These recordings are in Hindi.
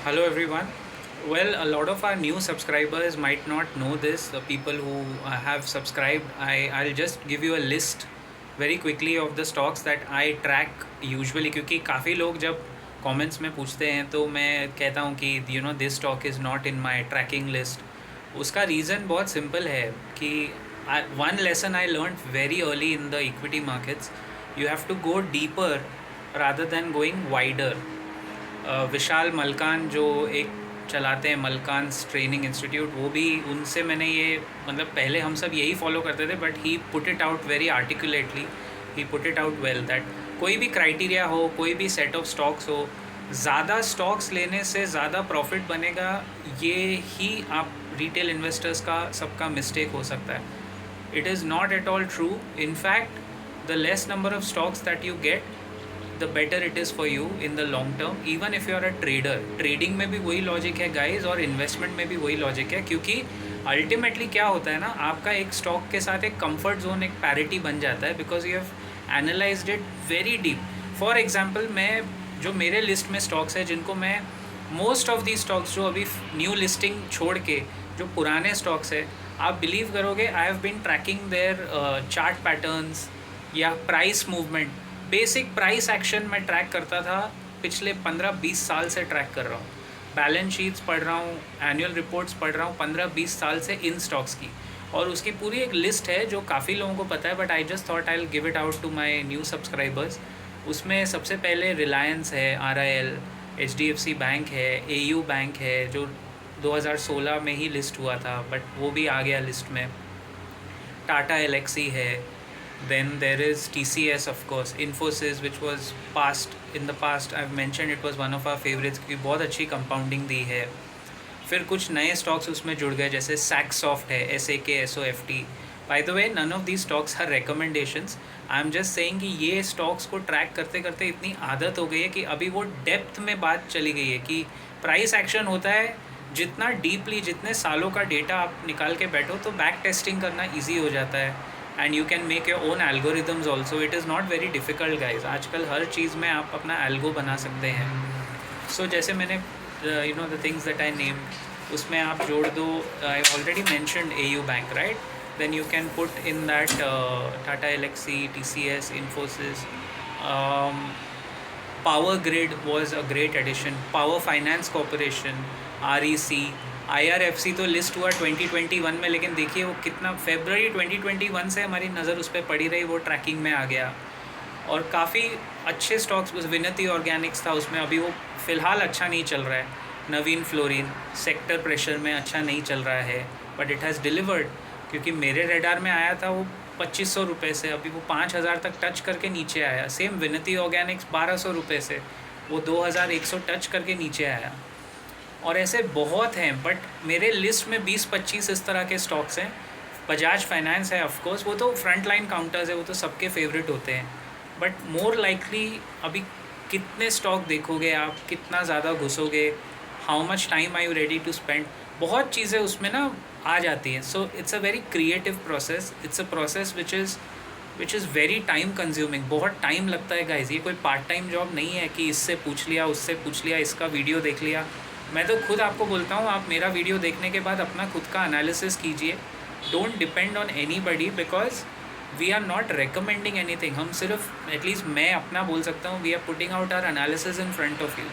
Hello everyone. Well, a lot of our new subscribers might not know this. The people who have subscribed, I'll just give you a list very quickly of the stocks that I track usually क्योंकि काफ़ी लोग जब comments में पूछते हैं तो मैं कहता हूँ कि this stock is not in my tracking list. उसका reason बहुत simple है कि one lesson I learned very early in the equity markets, you have to go deeper rather than going wider. विशाल मलकान जो एक चलाते हैं मलकान्स ट्रेनिंग इंस्टीट्यूट, वो भी उनसे मैंने ये मतलब पहले हम सब यही फॉलो करते थे, but he put it out very articulately, he put it out well that कोई भी क्राइटेरिया हो, कोई भी सेट ऑफ स्टॉक्स हो, ज़्यादा स्टॉक्स लेने से ज़्यादा प्रॉफिट बनेगा, ये ही आप रिटेल इन्वेस्टर्स का सबका मिस्टेक हो सकता है. It is not at all true. In fact the less number of stocks that you get, the better it is for you in the long term, even if you are a trader. Trading में भी वही लॉजिक है गाइज, और इन्वेस्टमेंट में भी वही लॉजिक है, क्योंकि अल्टीमेटली क्या होता है ना, आपका एक स्टॉक के साथ एक कंफर्ट जोन, एक पैरिटी बन जाता है, because you have analysed it very deep. For example, मैं जो मेरे लिस्ट में स्टॉक्स है जिनको मैं मोस्ट ऑफ दी स्टॉक्स जो अभी न्यू लिस्टिंग छोड़ के जो पुराने स्टॉक्स है, आप बिलीव करोगे I have been tracking their chart patterns या price movement. Basic price action मैं ट्रैक करता था, पिछले 15-20 साल से ट्रैक कर रहा हूँ. बैलेंस शीट्स पढ़ रहा हूँ, एनुअल रिपोर्ट्स पढ़ रहा हूँ 15-20 साल से इन स्टॉक्स की, और उसकी पूरी एक लिस्ट है जो काफ़ी लोगों को पता है, but I just thought I will give it out to my new subscribers. उसमें सबसे पहले रिलायंस है, RIL, HDFC बैंक है, AU बैंक है जो 2016 में ही लिस्ट हुआ था, बट वो भी आ गया लिस्ट में. टाटा Elxsi है. Then there is TCS, of course, Infosys, which was in the past I've mentioned it was one of our favorites क्योंकि बहुत अच्छी कंपाउंडिंग दी है. फिर कुछ नए स्टॉक्स उसमें जुड़ गए, जैसे सैक्सॉफ्ट है, SAKSOFT. By the way, none of these stocks are recommendations. I am just saying कि ये स्टॉक्स को ट्रैक करते करते इतनी आदत हो गई है कि अभी वो डेप्थ में बात चली गई है कि प्राइस एक्शन होता है. जितना डीपली, जितने सालों का डेटा आप निकाल के बैठो तो बैक टेस्टिंग करना ईजी हो जाता है, and you can make your own algorithms also. It is not very difficult guys. आजकल हर चीज़ में आप अपना एल्गो बना सकते हैं. सो जैसे मैंने the things that I name, उसमें आप जोड़ दो. I already mentioned AU bank, right? Then you can put in that Tata Elxsi, TCS, Infosys. Power grid was a great addition. Power finance corporation, REC, IRFC तो लिस्ट हुआ 2021 में, लेकिन देखिए वो कितना, February 2021 से हमारी नज़र उस पर पड़ी रही, वो ट्रैकिंग में आ गया. और काफ़ी अच्छे स्टॉक्स, विनती ऑर्गेनिक्स था उसमें, अभी वो फ़िलहाल अच्छा नहीं चल रहा है. नवीन फ्लोरिन सेक्टर प्रेशर में अच्छा नहीं चल रहा है, बट इट हैज़ डिलीवर्ड, क्योंकि मेरे रेडार में आया था वो 2500 रुपये से, अभी वो 5000 तक टच करके नीचे आया. सेम विनती ऑर्गेनिक्स 1200 रुपये से वो 2100 टच करके नीचे आया. और ऐसे बहुत हैं, बट मेरे लिस्ट में 20-25 इस तरह के स्टॉक्स हैं. बजाज फाइनेंस है, ऑफ कोर्स, वो तो फ्रंट लाइन काउंटर्स है, वो तो सबके फेवरेट होते हैं. बट मोर लाइकली अभी कितने स्टॉक देखोगे आप, कितना ज़्यादा घुसोगे, how much time are you ready to spend, बहुत चीज़ें उसमें ना आ जाती हैं. So it's a very creative process. It's a process which is very time consuming. बहुत टाइम लगता है गाइज. ये कोई पार्ट टाइम जॉब नहीं है कि इससे पूछ लिया, उससे पूछ लिया, इसका वीडियो देख लिया. मैं तो खुद आपको बोलता हूँ, आप मेरा वीडियो देखने के बाद अपना खुद का एनालिसिस कीजिए. Don't depend on any body, because we are not recommending any thing. हम सिर्फ, एटलीस्ट मैं अपना बोल सकता हूँ, we are putting out our analysis in front of you.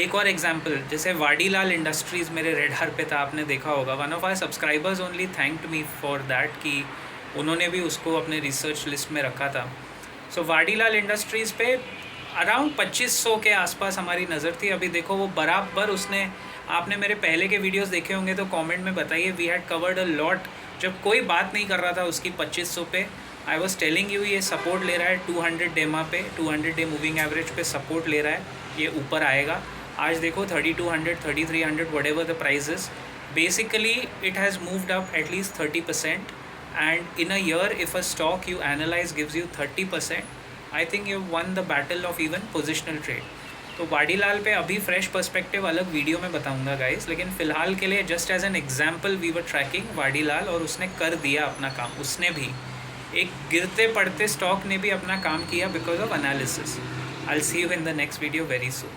एक और एग्जाम्पल, जैसे वाडीलाल इंडस्ट्रीज़ मेरे रेडार पे था, आपने देखा होगा. One of our subscribers only thanked me for that कि उन्होंने भी उसको अपने रिसर्च लिस्ट में रखा था. सो वाडीलाल इंडस्ट्रीज़ पे अराउंड 2500 के आसपास हमारी नज़र थी. अभी देखो वो बराबर उसने, आपने मेरे पहले के वीडियोस देखे होंगे तो कमेंट में बताइए. We had covered a lot. जब कोई बात नहीं कर रहा था उसकी 2500 पे, आई वाज टेलिंग यू ये सपोर्ट ले रहा है 200 डेमा पे, 200 डे मूविंग एवरेज पे सपोर्ट ले रहा है, ये ऊपर आएगा. आज देखो 3200, 3300, whatever the price is. Basically it has moved up at least 30%, and in a year if a stock you analyze gives you 30%, I think you've won the battle of even positional trade. तो वाडीलाल पे अभी फ्रेश पर्सपेक्टिव अलग वीडियो में बताऊंगा गाइस, लेकिन फ़िलहाल के लिए just as an example we were tracking Vadilal, और उसने कर दिया अपना काम. उसने भी एक गिरते पड़ते स्टॉक ने भी अपना काम किया because of analysis. I will see you in the next video very soon.